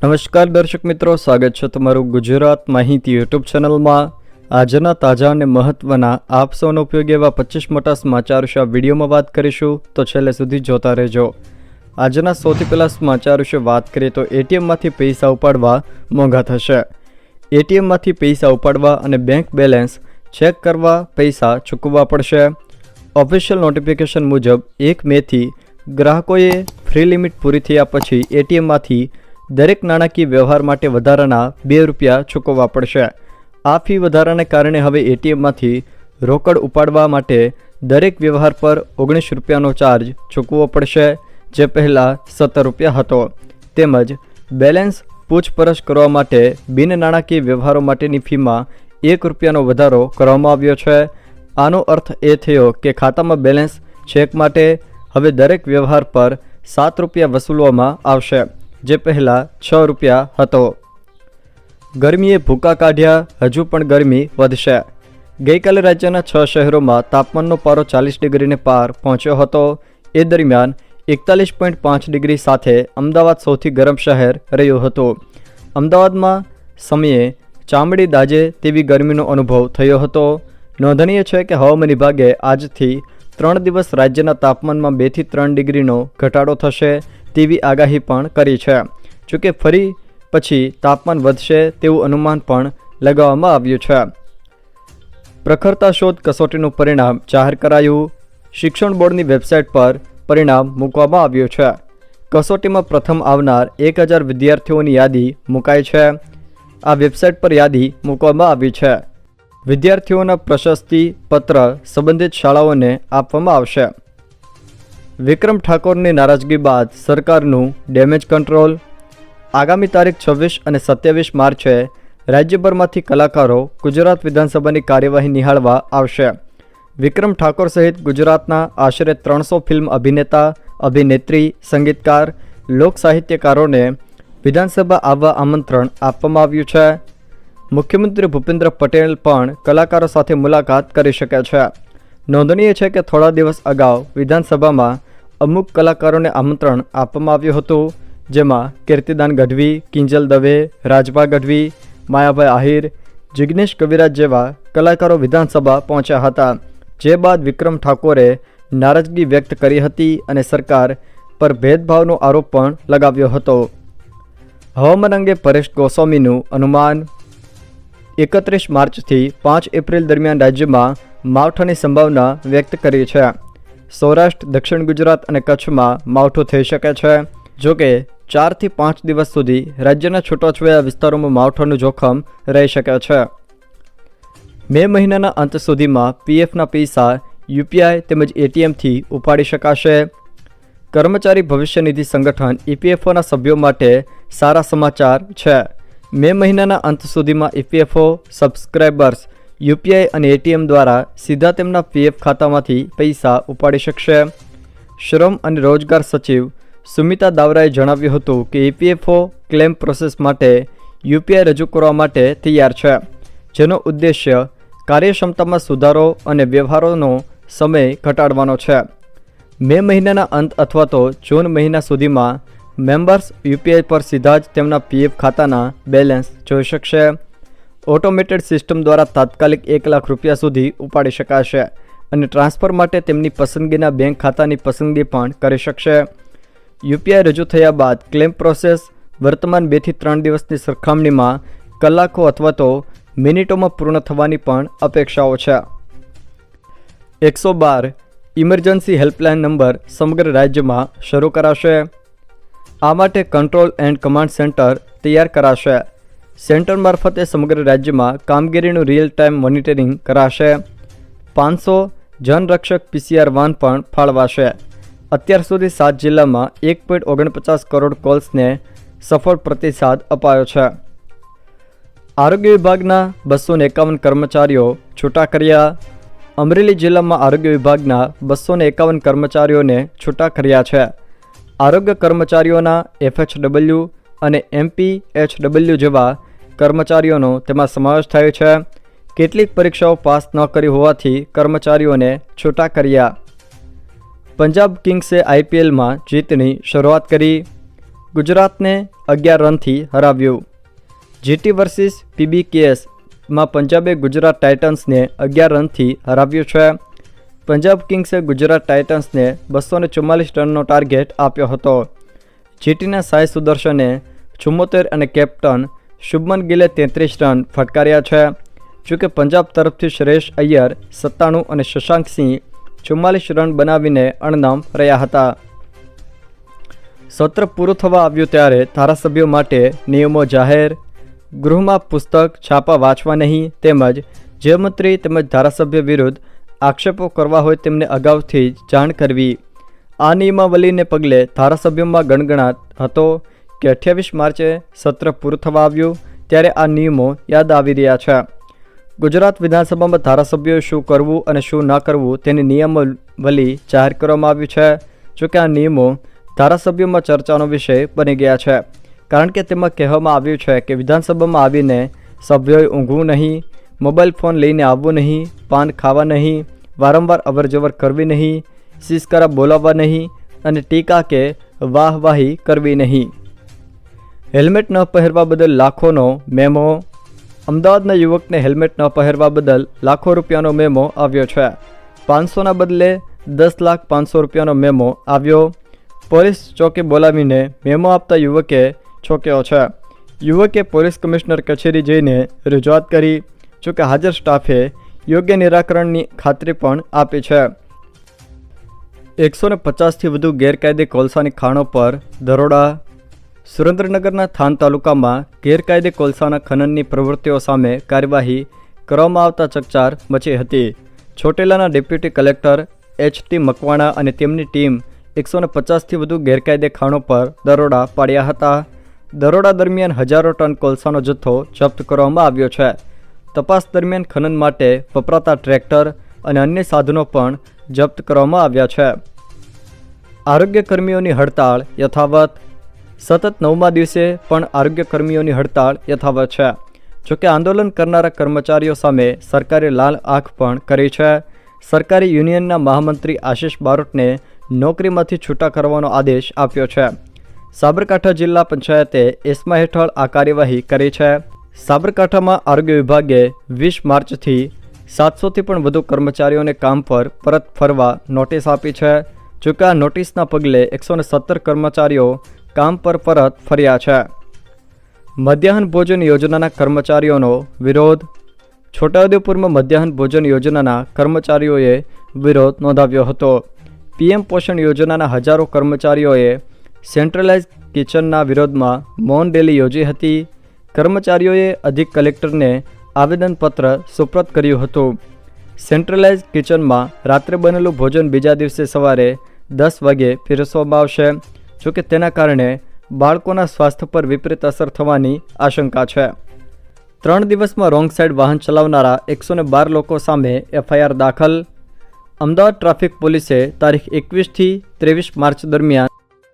નમસ્કાર દર્શક મિત્રો, સ્વાગત છે તમારું ગુજરાત માહિતી યુટ્યુબ ચેનલમાં। આજના તાજા અને મહત્વના આપ સૌનો ઉપયોગી એવા 25 મોટા સમાચાર વિશે આ વિડીયોમાં વાત કરીશું, તો છેલ્લે સુધી જોતા રહેજો। આજના સૌથી પહેલા સમાચાર વિશે વાત કરીએ તો એટીએમમાંથી પૈસા ઉપાડવા મોંઘા થશે। એટીએમમાંથી પૈસા ઉપાડવા અને બેંક બેલેન્સ ચેક કરવા પૈસા ચૂકવવા પડશે। ઓફિશિયલ નોટિફિકેશન મુજબ 1 મેથી ગ્રાહકોએ ફ્રી લિમિટ પૂરી થયા પછી એટીએમમાંથી દરેક નાણાકીય વ્યવહાર માટે વધારાના ₹2 ચૂકવવા પડશે। આ ફી વધારાને કારણે હવે એટીએમમાંથી રોકડ ઉપાડવા માટે દરેક વ્યવહાર પર ₹19નો ચાર્જ ચૂકવવો પડશે, જે પહેલાં ₹17 હતો। તેમજ બેલેન્સ પૂછપરછ કરવા માટે બિન નાણાકીય વ્યવહારો માટેની ફીમાં ₹1નો વધારો કરવામાં આવ્યો છે। આનો અર્થ એ થયો કે ખાતામાં બેલેન્સ ચેક માટે હવે દરેક વ્યવહાર પર ₹7 વસૂલવામાં આવશે, જે પહેલાં ₹6 હતો। ગરમીએ ભૂકા કાઢ્યા, હજુ પણ ગરમી વધશે। ગઈકાલે રાજ્યના 6 શહેરોમાં તાપમાનનો પારો 40 ડિગ્રીને પાર પહોંચ્યો હતો। એ દરમિયાન 41.5 ડિગ્રી સાથે અમદાવાદ સૌથી ગરમ શહેર રહ્યું હતું। અમદાવાદમાં સમયે ચામડી દાજે તેવી ગરમીનો અનુભવ થયો હતો। નોંધનીય છે કે હવામાન વિભાગે આજથી 3 દિવસ રાજ્યના તાપમાનમાં 2 થી 3 ડિગ્રીનો ઘટાડો થશે તેવી આગાહી પણ કરી છે। જોકે ફરી પછી તાપમાન વધશે તેવું અનુમાન પણ લગાવવામાં આવ્યું છે। પ્રખરતા શોધ કસોટીનું પરિણામ જાહેર કરાયું। શિક્ષણ બોર્ડની વેબસાઇટ પર પરિણામ મૂકવામાં આવ્યું છે। કસોટીમાં પ્રથમ આવનાર 1000 વિદ્યાર્થીઓની યાદી મુકાઈ છે। આ વેબસાઇટ પર યાદી મૂકવામાં આવી છે। વિદ્યાર્થીઓના પ્રશસ્તિ પત્ર સંબંધિત શાળાઓને આપવામાં આવશે। વિક્રમ ઠાકોરની નારાજગી બાદ સરકારનું ડેમેજ કંટ્રોલ। આગામી તારીખ 26 અને 27 માર્ચે રાજ્યભરમાંથી કલાકારો ગુજરાત વિધાનસભાની કાર્યવાહી નિહાળવા આવશે। વિક્રમ ઠાકોર સહિત ગુજરાતના આશરે 300 ફિલ્મ અભિનેતા, અભિનેત્રી, સંગીતકાર, લોક સાહિત્યકારોને વિધાનસભા આવવા આમંત્રણ આપવામાં આવ્યું છે। મુખ્યમંત્રી ભૂપેન્દ્ર પટેલ પણ કલાકારો સાથે મુલાકાત કરી શકે છે। નોંધનીય છે કે થોડા દિવસ અગાઉ વિધાનસભામાં અમુક કલાકારોને આમંત્રણ આપવામાં આવ્યું હતું, જેમાં કીર્તિદાન ગઢવી, કિંજલ દવે, રાજભા ગઢવી, માયાભાઈ આહિર, જિગ્નેશ કવિરાજ જેવા કલાકારો વિધાનસભા પહોંચ્યા હતા। જે બાદ વિક્રમ ઠાકોરે નારાજગી વ્યક્ત કરી હતી અને સરકાર પર ભેદભાવનો આરોપ પણ લગાવ્યો હતો। હવામાન અંગે પરેશ ગોસ્વામીનું અનુમાન। 31 માર્ચથી 5 એપ્રિલ દરમિયાન રાજ્યમાં માવઠાની સંભાવના વ્યક્ત કરી છે। સૌરાષ્ટ્ર, દક્ષિણ ગુજરાત અને કચ્છમાં માવઠું થઈ શકે છે। જોકે 4 થી 5 દિવસ સુધી રાજ્યના છૂટાછવાયા વિસ્તારોમાં માવઠાનું જોખમ રહી શકે છે। મે મહિનાના અંત સુધીમાં પીએફના પૈસા યુપીઆઈ તેમજ એટીએમથી ઉપાડી શકાશે। કર્મચારી ભવિષ્ય નિધિ સંગઠન ઈપીએફઓના સભ્યો માટે સારા સમાચાર છે। મે મહિનાના અંત સુધીમાં ઈપીએફઓ સબસ્ક્રાઇબર્સ યુપીઆઈ અને એટીએમ દ્વારા સીધા તેમના પીએફ ખાતામાંથી પૈસા ઉપાડી શકશે। શ્રમ અને રોજગાર સચિવ સુમિતા દાવરાએ જણાવ્યું હતું કે ઈપીએફઓ ક્લેમ પ્રોસેસ માટે યુપીઆઈ રજૂ કરવા માટે તૈયાર છે, જેનો ઉદ્દેશ્ય કાર્યક્ષમતામાં સુધારો અને વ્યવહારોનો સમય ઘટાડવાનો છે। મે મહિનાના અંત અથવા તો જૂન મહિના સુધીમાં મેમ્બર્સ યુપીઆઈ પર સીધા જ તેમના પીએફ ખાતાના બેલેન્સ જોઈ શકશે। ઓટોમેટેડ સિસ્ટમ દ્વારા તાત્કાલિક ₹1 લાખ સુધી ઉપાડી શકાશે અને ટ્રાન્સફર માટે તેમની પસંદગીના બેંક ખાતાની પસંદગી પણ કરી શકશે। યુપીઆઈ રજૂ થયા બાદ ક્લેમ પ્રોસેસ વર્તમાન 2 થી 3 દિવસની સરખામણીમાં કલાકો અથવા તો મિનિટોમાં પૂર્ણ થવાની પણ અપેક્ષાઓ છે। 112 ઇમરજન્સી હેલ્પલાઇન નંબર સમગ્ર રાજ્યમાં શરૂ કરાશે। આ માટે કંટ્રોલ એન્ડ કમાન્ડ સેન્ટર તૈયાર કરાશે। સેન્ટર મારફતે સમગ્ર રાજ્યમાં કામગીરીનું રિયલ ટાઈમ મોનિટરિંગ કરાશે। 500 જનરક્ષક પીસીઆર વાન પણ ફાળવાશે। અત્યાર સુધી 7 જિલ્લામાં 1.49 કરોડ કોલ્સને સફળ પ્રતિસાદ અપાયો છે। આરોગ્ય વિભાગના 251 કર્મચારીઓ છૂટા કર્યા। અમરેલી જિલ્લામાં આરોગ્ય વિભાગના 251 કર્મચારીઓને છૂટા કર્યા છે। આરોગ્ય કર્મચારીઓના FHW અને MPHW જેવા કર્મચારીઓનો તેમાં સમાવેશ થયો છે। કેટલીક પરીક્ષાઓ પાસ ન કરી હોવાથી કર્મચારીઓને છૂટા કર્યા। પંજાબ કિંગ્સે આઈપીએલમાં જીતની શરૂઆત કરી। ગુજરાતને 11 રનથી હરાવ્યું. જીટી વર્સિસ PBKSમાં પંજાબે ગુજરાત ટાઇટન્સને 11 રનથી હરાવ્યું છે. પંજાબ કિંગ્સે ગુજરાત ટાઇટન્સને 244 રનનો ટાર્ગેટ આપ્યો હતો. જીટીના સાઈ સુદર્શને 74 અને કેપ્ટન શુભમન ગિલે 33 રન ફટકાર્યા છે. જોકે પંજાબ તરફથી શ્રેયસ અય્યર 97 અને શશાંક સિંહ 44 રન બનાવીને અણનામ રહ્યા હતા. સત્ર પૂરું થવા આવ્યું ત્યારે ધારાસભ્યો માટે નિયમો જાહેર. ગૃહમાં પુસ્તક છાપા વાંચવા નહીં તેમજ જે મંત્રી તેમજ ધારાસભ્ય વિરુદ્ધ આક્ષેપો કરવા હોય તેમને અગાઉથી જ જાણ કરવી. આ નિયમાવલીને પગલે ધારાસભ્યોમાં ગણગણાટ હતો કે 28 માર્ચે સત્ર પૂરું થવા આવ્યું ત્યારે આ નિયમો યાદ આવી રહ્યા છે. ગુજરાત વિધાનસભામાં ધારાસભ્યોએ શું કરવું અને શું ન કરવું તેની નિયમાવલી જાહેર કરવામાં આવી છે. જોકે આ નિયમો ધારાસભ્યોમાં ચર્ચાનો વિષય બની ગયા છે, કારણ કે તેમાં કહેવામાં આવ્યું છે કે વિધાનસભામાં આવીને સભ્યોએ ઊંઘવું નહીં, મોબાઈલ ફોન લઈને આવવું નહીં, પાન ખાવા નહીં, વારંવાર અવરજવર કરવી નહીં, શિષ્કરા બોલાવવા નહીં અને ટીકા કે વાહવાહી કરવી નહીં. હેલ્મેટ ન પહેરવા બદલ લાખોનો મેમો. અમદાવાદના યુવકને હેલ્મેટ ન પહેરવા બદલ લાખો રૂપિયાનો મેમો આવ્યો છે. 500ના બદલે 10,500,000 રૂપિયાનો મેમો આવ્યો. પોલીસ ચોકી બોલાવીને મેમો આપતા યુવકે ચોંક્યો છે. યુવકે પોલીસ કમિશનર કચેરી જઈને રજૂઆત કરી. જોકે હાજર સ્ટાફે યોગ્ય નિરાકરણની ખાતરી પણ આપી છે. 150થી વધુ ગેરકાયદે કોલસાની ખાણો પર દરોડા. સુરેન્દ્રનગરના થાન તાલુકામાં ગેરકાયદે કોલસાના ખનનની પ્રવૃત્તિઓ સામે કાર્યવાહી કરવામાં આવતા ચકચાર મચી હતી. ચોટીલાના ડેપ્યુટી કલેક્ટર HT મકવાણા અને તેમની ટીમ 150થી વધુ ગેરકાયદે ખાણો પર દરોડા પાડ્યા હતા. દરોડા દરમિયાન હજારો ટન કોલસાનો જથ્થો જપ્ત કરવામાં આવ્યો છે. તપાસ દરમિયાન ખનન માટે વપરાતા ટ્રેક્ટર અને અન્ય સાધનો પણ જપ્ત કરવામાં આવ્યા છે. આરોગ્ય કર્મીઓની હડતાળ યથાવત. સતત 9મા દિવસે પણ આરોગ્ય કર્મીઓની હડતાળ યથાવત છે. જોકે આંદોલન કરનારા કર્મચારીઓ સામે સરકારે લાલ આંખ પણ કરી છે. સરકારી યુનિયનના મહામંત્રી આશિષ બારોટને નોકરીમાંથી છૂટા કરવાનો આદેશ આપ્યો છે. સાબરકાંઠા જિલ્લા પંચાયતે એસ્મા હેઠળ આ કાર્યવાહી કરી છે. સાબરકાંઠામાં આરોગ્ય વિભાગે 20 માર્ચથી 700થી પણ વધુ કર્મચારીઓને કામ પર પરત ફરવા નોટિસ આપી છે. જોકે આ નોટિસના પગલે 117 કર્મચારીઓ કામ પર પરત ફર્યા છે. મધ્યાહન ભોજન યોજનાના કર્મચારીઓનો વિરોધ. છોટાઉદેપુરમાં મધ્યાહન ભોજન યોજનાના કર્મચારીઓએ વિરોધ નોંધાવ્યો હતો. PM પોષણ યોજનાના હજારો કર્મચારીઓએ સેન્ટ્રલાઇઝ કિચનના વિરોધમાં મૌન રેલી યોજી હતી. કર્મચારીઓએ અધિક કલેક્ટરને આવેદનપત્ર સુપ્રત કર્યું હતું. સેન્ટ્રલાઇઝ કિચનમાં રાત્રે બનેલું ભોજન બીજા દિવસે સવારે 10 વાગે પીરસવામાં આવશે. જોકે તેના કારણે બાળકોના સ્વાસ્થ્ય પર વિપરીત અસર થવાની આશંકા છે. 3 દિવસમાં રોંગ સાઈડ વાહન ચલાવનારા 112 લોકો સામે FIR દાખલ. અમદાવાદ ટ્રાફિક પોલીસે તારીખ 21થી 23 માર્ચ દરમિયાન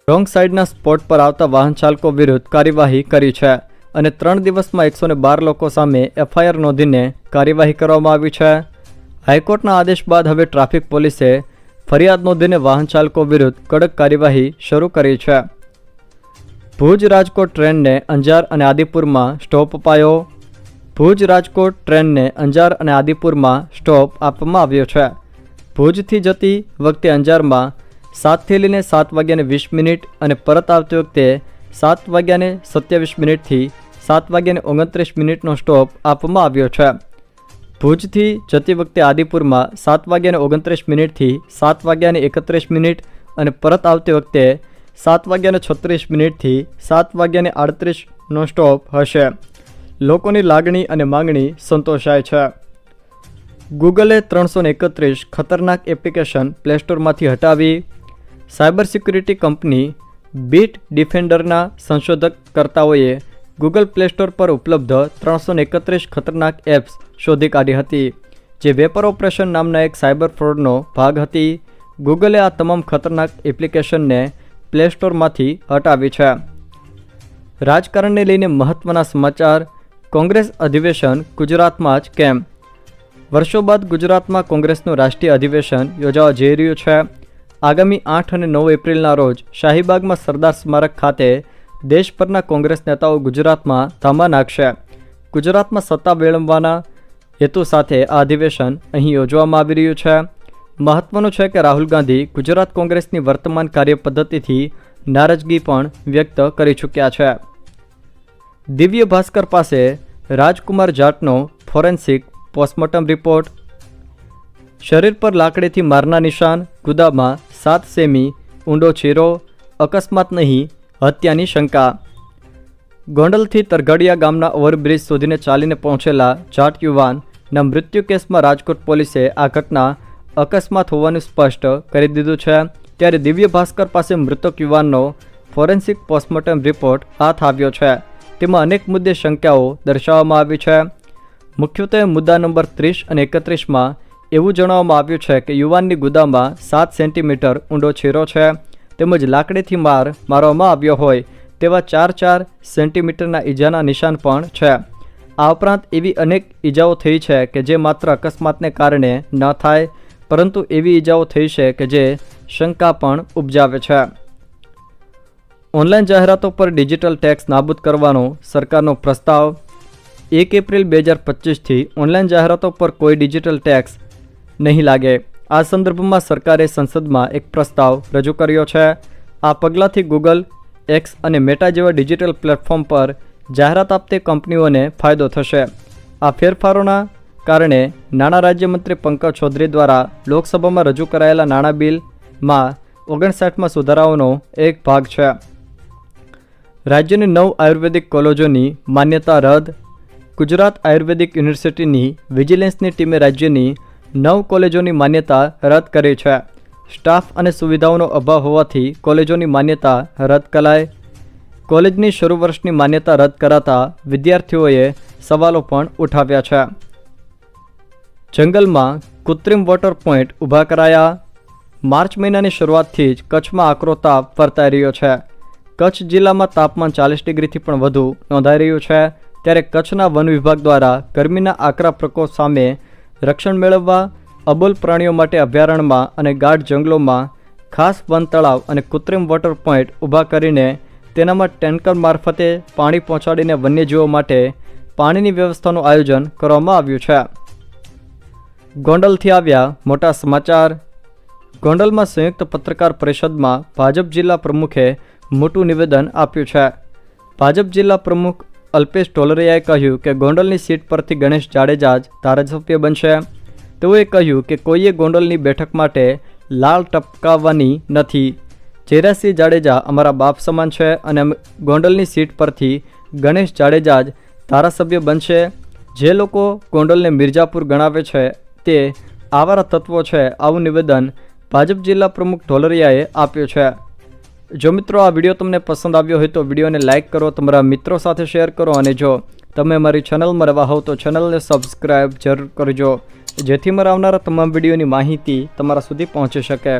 રોંગ સાઈડના સ્પોટ પર આવતા વાહન ચાલકો વિરુદ્ધ કાર્યવાહી કરી છે અને 3 દિવસમાં 112 લોકો સામે FIR નોંધીને કાર્યવાહી કરવામાં આવી છે. હાઈકોર્ટના આદેશ બાદ હવે ટ્રાફિક પોલીસે ફરિયાદ નોંધીને વાહન ચાલકો વિરુદ્ધ કડક કાર્યવાહી શરૂ કરી છે. ભુજ રાજકોટ ટ્રેનને અંજાર અને આદિપુરમાં સ્ટોપ અપાયો. ભુજ રાજકોટ ટ્રેનને અંજાર અને આદિપુરમાં સ્ટોપ આપવામાં આવ્યો છે. ભુજથી જતી વખતે અંજારમાં 7થી લઈને 7:20 અને પરત આવતી વખતે 7:27 થી 7:29 સ્ટોપ આપવામાં આવ્યો છે. ભુજથી જતી વખતે આદિપુરમાં 7:29 થી 7:31 અને પરત આવતી વખતે 7:36 થી 7:38 સ્ટોપ હશે. લોકોની લાગણી અને માંગણી સંતોષાય છે. ગૂગલે 331 ખતરનાક એપ્લિકેશન પ્લે સ્ટોરમાંથી હટાવી. સાયબર સિક્યુરિટી કંપની બીટ ડિફેન્ડરના સંશોધનકર્તાઓએ ગૂગલ પ્લે સ્ટોર પર ઉપલબ્ધ 331 ખતરનાક એપ્સ શોધી કાઢી હતી, જે વેપર ઓપરેશન નામના એક સાયબર ફ્રોડનો ભાગ હતી. ગૂગલે આ તમામ ખતરનાક એપ્લિકેશનને પ્લે સ્ટોરમાંથી હટાવી છે. રાજકારણને લઈને મહત્ત્વના સમાચાર. કોંગ્રેસ અધિવેશન ગુજરાતમાં જ કેમ? વર્ષો બાદ ગુજરાતમાં કોંગ્રેસનું રાષ્ટ્રીય અધિવેશન યોજાવા જઈ રહ્યું છે. આગામી 8 અને 9 એપ્રિલના રોજ શાહીબાગમાં સરદાર સ્મારક ખાતે દેશભરના કોંગ્રેસ નેતાઓ ગુજરાતમાં ધામા નાખશે. ગુજરાતમાં સત્તા મેળવવાના હેતુ સાથે આ અધિવેશન અહીં યોજવામાં આવી રહ્યું છે. મહત્વનું છે કે રાહુલ ગાંધી ગુજરાત કોંગ્રેસની વર્તમાન કાર્યપદ્ધતિથી નારાજગી પણ વ્યક્ત કરી ચૂક્યા છે. દિવ્ય ભાસ્કર પાસે રાજકુમાર જાટનો ફોરેન્સિક પોસ્ટમોર્ટમ રિપોર્ટ. શરીર પર લાકડીથી મારના નિશાન, ગુદામાં 7 સેમી ઊંડો ચીરો, અકસ્માત નહીં હત્યાની શંકા. ગોંડલથી તરઘડિયા ગામના ઓવરબ્રિજ સુધીને ચાલીને પહોંચેલા જાટ યુવાનના મૃત્યુ કેસમાં રાજકોટ પોલીસે આ ઘટના અકસ્માત હોવાનું સ્પષ્ટ કરી દીધું છે. ત્યારે દિવ્ય ભાસ્કર પાસે મૃતક યુવાનનો ફોરેન્સિક પોસ્ટમોર્ટમ રિપોર્ટ હાથ આવ્યો છે. તેમાં અનેક મુદ્દે શંકાઓ દર્શાવવામાં આવી છે. મુખ્યત્વે મુદ્દા નંબર 30 અને 31માં એવું જણાવવામાં આવ્યું છે કે યુવાનની ગુદામાં 7 સેન્ટીમીટર ઊંડો ચીરો છે, તેમજ લાકડીથી મારવામાં આવ્યો હોય તેવા 4 સેન્ટીમીટરના ઈજાના નિશાન પણ છે. આ ઉપરાંત એવી અનેક ઈજાઓ થઈ છે કે જે માત્ર અકસ્માતને કારણે ન થાય, પરંતુ એવી ઈજાઓ થઈ છે કે જે શંકા પણ ઉપજાવે છે. ઓનલાઈન જાહેરાતો પર ડિજિટલ ટેક્સ નાબૂદ કરવાનો સરકારનો પ્રસ્તાવ. 1 એપ્રિલ 2025થી ઓનલાઈન જાહેરાતો પર કોઈ ડિજિટલ ટેક્સ નહીં લાગે. આ સંદર્ભમાં સરકારે સંસદમાં એક પ્રસ્તાવ રજૂ કર્યો છે. આ પગલાંથી ગૂગલ, એક્સ અને મેટા જેવા ડિજિટલ પ્લેટફોર્મ પર જાહેરાત આપતી કંપનીઓને ફાયદો થશે. આ ફેરફારોના કારણે નાણાં રાજ્યમંત્રી પંકજ ચૌધરી દ્વારા લોકસભામાં રજૂ કરાયેલા નાણાં બિલમાં 59માં સુધારાઓનો એક ભાગ છે. રાજ્યની 9 આયુર્વેદિક કોલેજોની માન્યતા રદ. ગુજરાત આયુર્વેદિક યુનિવર્સિટીની વિજિલન્સની ટીમે રાજ્યની 9 કોલેજોની માન્યતા રદ કરી છે. સ્ટાફ અને સુવિધાઓનો અભાવ હોવાથી કોલેજોની માન્યતા રદ કરાઈ. કોલેજની શરૂ વર્ષની માન્યતા રદ કરાતા વિદ્યાર્થીઓએ સવાલો પણ ઉઠાવ્યા છે. જંગલમાં કૃત્રિમ વોટર પોઈન્ટ ઊભા કરાયા. માર્ચ મહિનાની શરૂઆતથી જ કચ્છમાં આકરો તાપ વર્તાઈ રહ્યો છે. કચ્છ જિલ્લામાં તાપમાન 40 ડિગ્રીથી પણ વધુ નોંધાઈ રહ્યું છે. ત્યારે કચ્છના વન વિભાગ દ્વારા ગરમીના આકરા પ્રકોપ સામે રક્ષણ મેળવવા અબોલ પ્રાણીઓ માટે અભયારણ્યમાં અને ગાઢ જંગલોમાં ખાસ વન તળાવ અને કૃત્રિમ વોટર પોઈન્ટ ઊભા કરીને તેનામાં ટેન્કર મારફતે પાણી પહોંચાડીને વન્યજીવો માટે પાણીની વ્યવસ્થાનું આયોજન કરવામાં આવ્યું છે. ગોંડલથી આવ્યા મોટા સમાચાર. ગોંડલમાં સંયુક્ત પત્રકાર પરિષદમાં ભાજપ જિલ્લા પ્રમુખે મોટું નિવેદન આપ્યું છે. ભાજપ જિલ્લા પ્રમુખ અલ્પેશ ઢોલરિયાએ કહ્યું કે ગોંડલની સીટ પરથી ગણેશ જાડેજા જ ધારાસભ્ય બનશે. તેઓએ કહ્યું કે કોઈએ ગોંડલની બેઠક માટે લાલ ટપકાવવાની નથી. ઝેરાસિંહ જાડેજા અમારા બાપ સમાન છે અને ગોંડલની સીટ પરથી ગણેશ જાડેજા જ ધારાસભ્ય બનશે. જે લોકો ગોંડલને મિર્જાપુર ગણાવે છે તે આવારા તત્વો છે. આવું નિવેદન ભાજપ જિલ્લા પ્રમુખ ઢોલરિયાએ આપ્યું છે. જો મિત્રો આ વિડીયો તમને પસંદ આવ્યો હોય તો વિડીયોને લાઇક કરો, તમારા મિત્રો સાથે શેર કરો અને જો તમે અમારી ચેનલમાં નવા હો તો ચેનલને સબસ્ક્રાઈબ જરૂર કરજો, જેથી મારા આવનારા તમામ વિડીયોની માહિતી તમારા સુધી પહોંચી શકે.